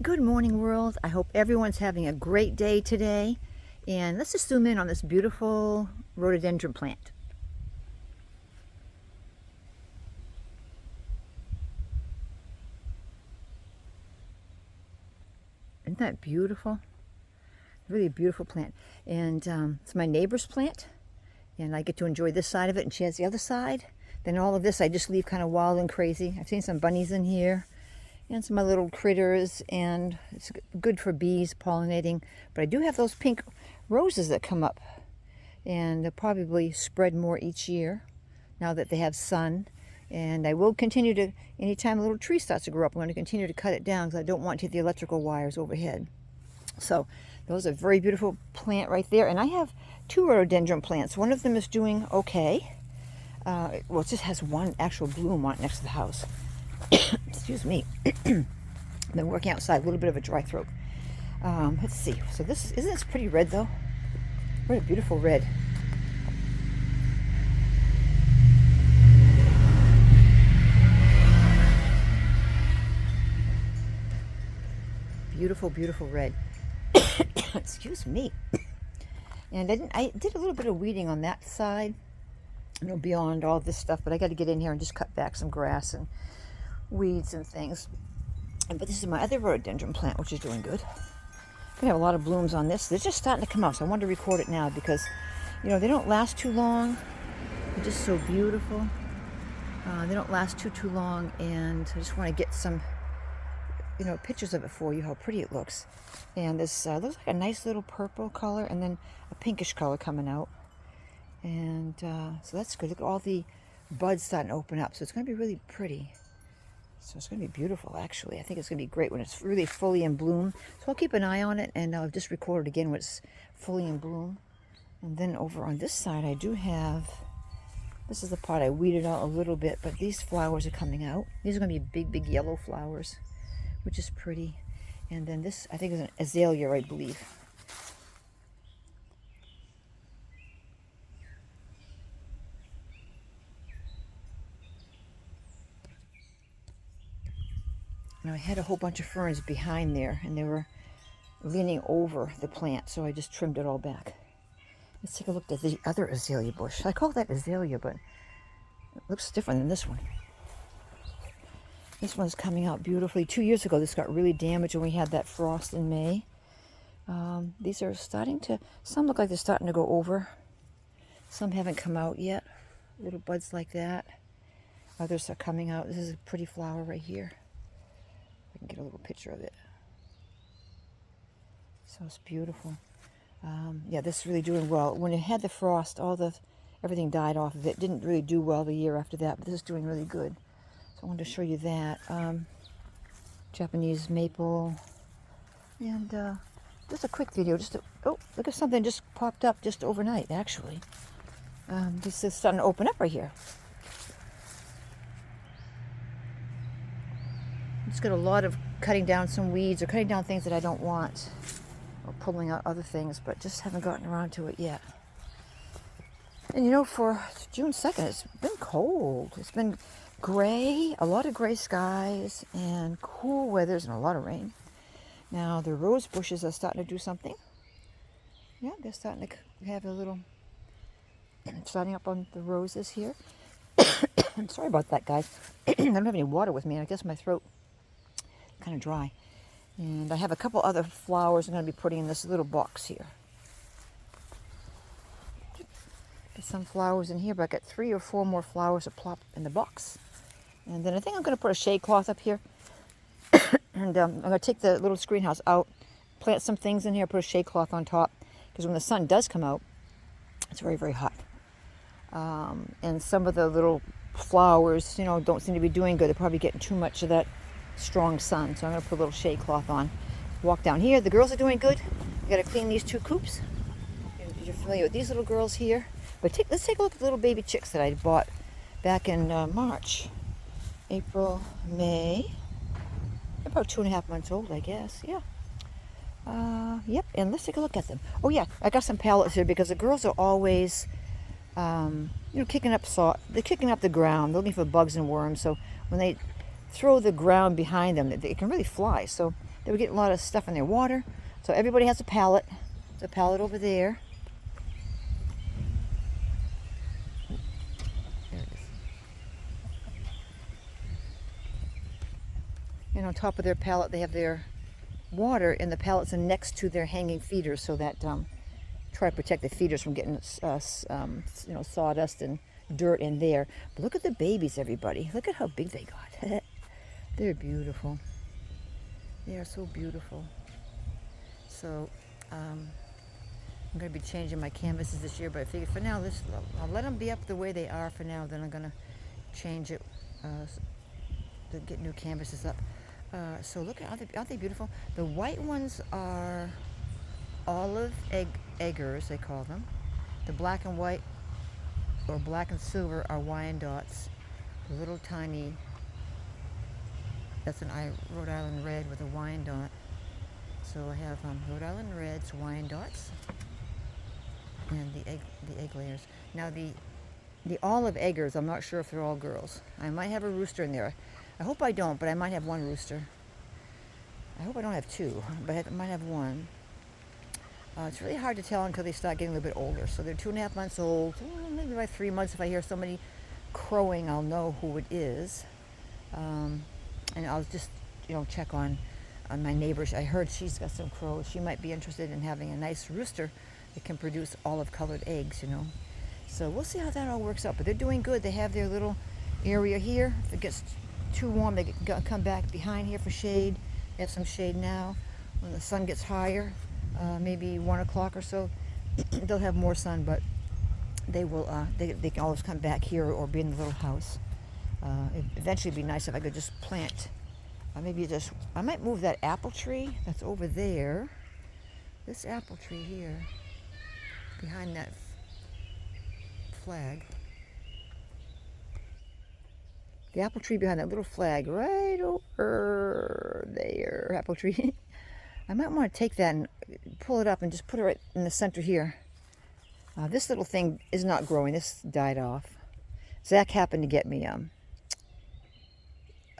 Good morning, world. I hope everyone's having a great day today. And let's just zoom in on this beautiful rhododendron plant. Isn't that beautiful? Really beautiful plant. And it's my neighbor's plant. And I get to enjoy this side of it, and she has the other side. Then all of this I just leave kind of wild and crazy. I've seen some bunnies in here and some other little critters, and it's good for bees pollinating. But I do have those pink roses that come up, and they'll probably spread more each year now that they have sun. And I will continue to, anytime a little tree starts to grow up, I'm going to continue to cut it down because I don't want to hit the electrical wires overhead. So those are a very beautiful plant right there. And I have two rhododendron plants. One of them is doing okay. Well, it just has one actual bloom on it next to the house. Excuse me. I've been working outside, a little bit of a dry throat. Let's see. So this, isn't this pretty red though? What a beautiful red. Beautiful, beautiful red. Excuse me. And I did a little bit of weeding on that side, beyond all this stuff, but I got to get in here and just cut back some grass and weeds and things. But this is my other rhododendron plant, which is doing good. We have a lot of blooms on this. They're just starting to come out, so I wanted to record it now because, they don't last too long. They're just so beautiful. They don't last too long, and I just want to get some, pictures of it for you, how pretty it looks. And this looks like a nice little purple color, and then a pinkish color coming out. And so that's good. Look at all the buds starting to open up. So it's going to be really pretty. So it's going to be beautiful, actually. I think it's going to be great when it's really fully in bloom. So I'll keep an eye on it, and I'll just record it again when it's fully in bloom. And then over on this side, I do have, this is the part I weeded out a little bit, but these flowers are coming out. These are going to be big, big yellow flowers, which is pretty. And then this, I think, is an azalea, I believe. Now I had a whole bunch of ferns behind there, and they were leaning over the plant, so I just trimmed it all back. Let's take a look at the other azalea bush. I call that azalea, but it looks different than this one. This one's coming out beautifully. 2 years ago, this got really damaged when we had that frost in May. These are starting to, some look like they're starting to go over. Some haven't come out yet. Little buds like that. Others are coming out. This is a pretty flower right here. I can get a little picture of it. So it's beautiful. Yeah, this is really doing well. When it had the frost, everything died off of it. Didn't really do well the year after that, but this is doing really good. So I wanted to show you that. Japanese maple. And just a quick video. Oh, look at something just popped up just overnight, actually. This is starting to open up right here. Just got a lot of cutting down some weeds or cutting down things that I don't want, or pulling out other things, but just haven't gotten around to it yet. And for June 2nd, it's been cold. It's been gray, a lot of gray skies, and cool weathers and a lot of rain. Now the rose bushes are starting to do something. Yeah, they're starting to have a little, starting up on the roses here. I'm sorry about that, guys. I don't have any water with me, and I guess my throat kind of dry. And I have a couple other flowers I'm going to be putting in this little box here. There's some flowers in here, but I got 3 or 4 more flowers to plop in the box. And then I think I'm going to put a shade cloth up here. And I'm going to take the little screen house out, plant some things in here, put a shade cloth on top, because when the sun does come out, it's very, very hot. And some of the little flowers, don't seem to be doing good. They're probably getting too much of that strong sun. So I'm going to put a little shade cloth on. Walk down here. The girls are doing good. I got to clean these 2 coops. You're familiar with these little girls here. But let's take a look at the little baby chicks that I bought back in March. April, May. They're about 2.5 months old, I guess. Yeah. Yep. And let's take a look at them. Oh yeah, I got some pallets here because the girls are always, kicking up they're kicking up the ground. They're looking for bugs and worms. So when they throw the ground behind them, they can really fly. So They were getting a lot of stuff in their water. So everybody has a pallet. There's a pallet over there. There it is. And on top of their pallet, they have their water, and the pallets are next to their hanging feeders, so that try to protect the feeders from getting sawdust and dirt in there. But look at the babies, everybody. Look at how big they got. They're beautiful. They are so beautiful. So I'm going to be changing my canvases this year, but I figured for now, I'll let them be up the way they are for now. Then I'm going to change it to get new canvases up. So look, aren't they beautiful? The white ones are olive eggers, they call them. The black and white, or black and silver, are Wyandottes. The little tiny, that's an Rhode Island red with a Wyandotte. So I have Rhode Island reds, Wyandottes, and the egg layers. Now the olive eggers, I'm not sure if they're all girls. I might have a rooster in there. I hope I don't, but I might have one rooster. I hope I don't have two, but I might have one. It's really hard to tell until they start getting a little bit older. So they're 2.5 months old. Maybe by 3 months, if I hear somebody crowing, I'll know who it is. And I'll just, check on my neighbor. I heard she's got some crows. She might be interested in having a nice rooster that can produce olive-colored eggs, So we'll see how that all works out. But they're doing good. They have their little area here. If it gets too warm, they come back behind here for shade. They have some shade now. When the sun gets higher, maybe 1 o'clock or so, they'll have more sun, but they will. They can always come back here or be in the little house. Eventually, it'd be nice if I could just plant. I might move that apple tree that's over there. This apple tree here, behind that flag. The apple tree behind that little flag right over there, apple tree. I might want to take that and pull it up and just put it right in the center here. This little thing is not growing. This died off. Zach happened to get me a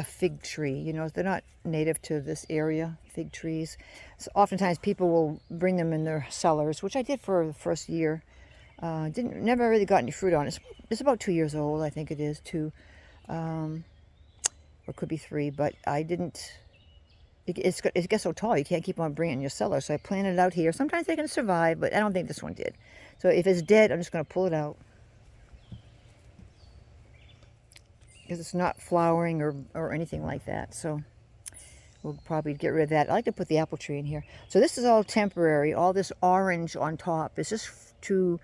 fig tree. They're not native to this area, fig trees. So oftentimes people will bring them in their cellars, which I did for the first year. Never really got any fruit on it. It's about 2 years old, I think it is, 2. Or it could be 3, but I didn't. It gets so tall, you can't keep on bringing it in your cellar. So I planted it out here. Sometimes they can survive, but I don't think this one did. So if it's dead, I'm just going to pull it out. Because it's not flowering or anything like that. So we'll probably get rid of that. I like to put the apple tree in here. So this is all temporary. All this orange on top is just to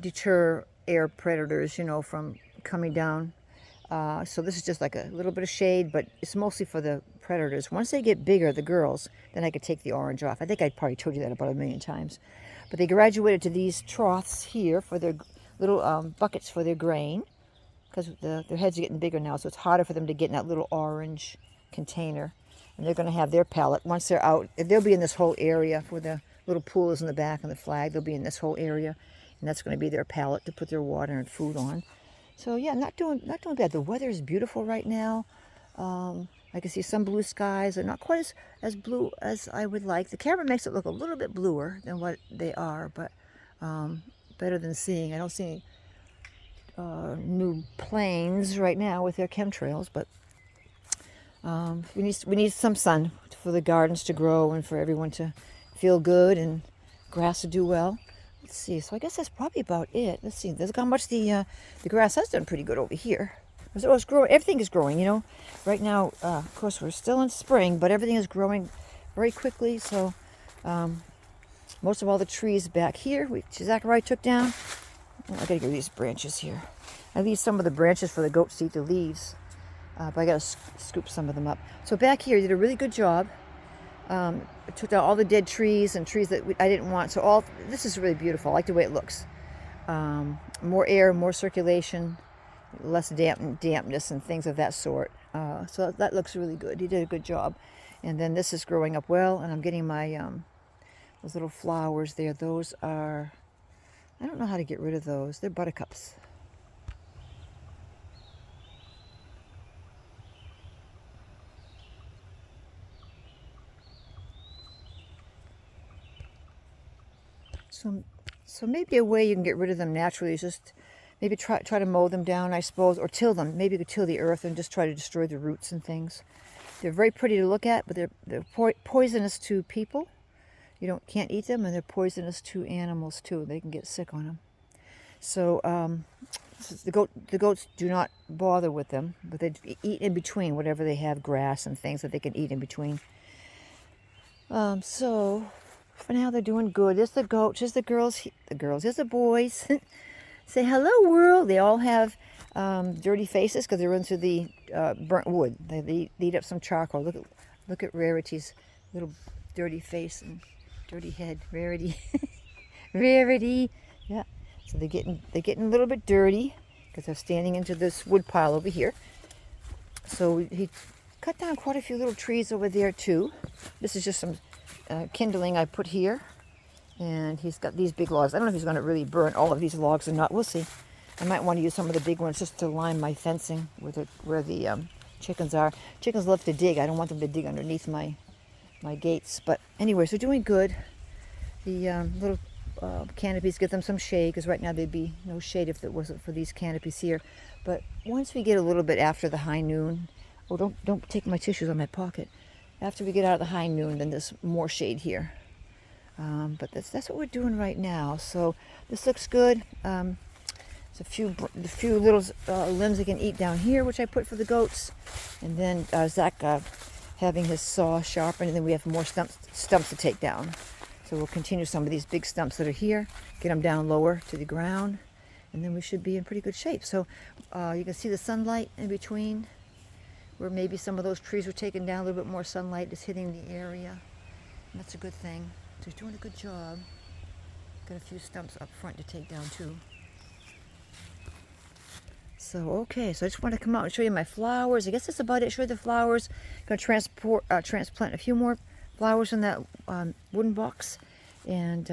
deter air predators, from coming down. So this is just like a little bit of shade, but it's mostly for the predators. Once they get bigger, the girls, then I could take the orange off. I think I probably told you that about 1,000,000 times. But they graduated to these troughs here for their little buckets for their grain, because their heads are getting bigger now, so it's harder for them to get in that little orange container. And they're going to have their pallet. Once they're out, they'll be in this whole area where the little pool is in the back of the flag. They'll be in this whole area, and that's going to be their pallet to put their water and food on. So yeah, not doing bad. The weather is beautiful right now. I can see some blue skies. They're not quite as blue as I would like. The camera makes it look a little bit bluer than what they are, but better than seeing. I don't see any new planes right now with their chemtrails, but we need some sun for the gardens to grow and for everyone to feel good and grass to do well. Let's see. So I guess that's probably about it. Let's see. Look how much the grass has done pretty good over here. It's growing. Everything is growing. Right now, of course, we're still in spring, but everything is growing very quickly. So most of all the trees back here, which Zachariah took down. I gotta get these branches here. I leave some of the branches for the goats to eat the leaves, but I gotta scoop some of them up. So back here, you did a really good job. I took down all the dead trees and trees that I didn't want. So this is really beautiful. I like the way it looks. More air, more circulation, less dampness and things of that sort. So that looks really good. He did a good job. And then this is growing up well, and I'm getting my those little flowers there. Those are, I don't know how to get rid of those. They're buttercups. So maybe a way you can get rid of them naturally is just maybe try to mow them down, I suppose, or till them. Maybe you could till the earth and just try to destroy the roots and things. They're very pretty to look at, but they're poisonous to people. You can't eat them, and they're poisonous to animals too. They can get sick on them. So the goats do not bother with them, but they eat in between whatever they have, grass and things that they can eat in between. So for now they're doing good. There's the goats, there's the girls, there's the boys. Say hello, world. They all have dirty faces because they're into the burnt wood. They eat up some charcoal. Look at Rarity's little dirty face and dirty head. Rarity, Rarity. Yeah. So they're getting a little bit dirty because they're standing into this wood pile over here. So he cut down quite a few little trees over there too. This is just some kindling I put here. And he's got these big logs. I don't know if he's going to really burn all of these logs or not. We'll see. I might want to use some of the big ones just to line my fencing where the chickens are. Chickens love to dig. I don't want them to dig underneath my gates. But anyways, they're doing good. The little canopies give them some shade, because right now there'd be no shade if it wasn't for these canopies here. But once we get a little bit after the high noon, oh, don't take my tissues on my pocket. After we get out of the high noon, then there's more shade here. But that's what we're doing right now. So this looks good. There's a few little limbs they can eat down here, which I put for the goats. And then Zach having his saw sharpened, and then we have more stumps to take down. So we'll continue some of these big stumps that are here, get them down lower to the ground, and then we should be in pretty good shape. So you can see the sunlight in between, where maybe some of those trees were taken down. A little bit more sunlight is hitting the area, and that's a good thing. So he's doing a good job. Got a few stumps up front to take down too. So okay, so I just want to come out and show you my flowers. I guess that's about it. Show you the flowers. Going to transplant a few more flowers in that wooden box, and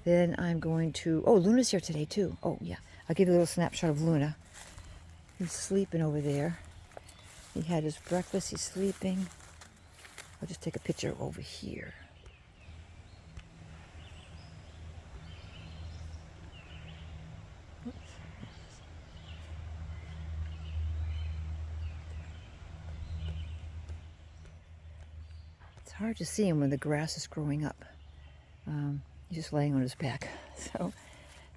then I'm going to. Oh, Luna's here today too. Oh yeah, I'll give you a little snapshot of Luna. He's sleeping over there. He had his breakfast. He's sleeping. I'll just take a picture over here. It's hard to see him when the grass is growing up. He's just laying on his back. So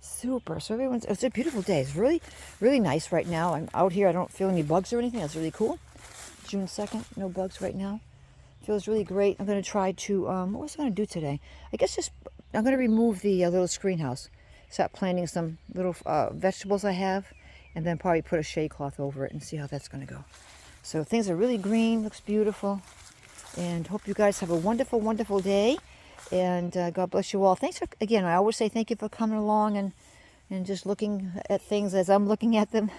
super. So it's a beautiful day. It's really, really nice right now. I'm out here. I don't feel any bugs or anything. That's really cool. June 2nd, no bugs right now. Feels really great. I'm going to try to, what was I going to do today? I guess I'm going to remove the little screen house. Start planting some little vegetables I have, and then probably put a shade cloth over it and see how that's going to go. So things are really green. Looks beautiful. And hope you guys have a wonderful, wonderful day. And God bless you all. Thanks for, again, I always say thank you for coming along and just looking at things as I'm looking at them,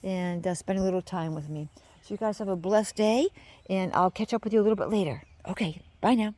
and spending a little time with me. So you guys have a blessed day, and I'll catch up with you a little bit later. Okay, bye now.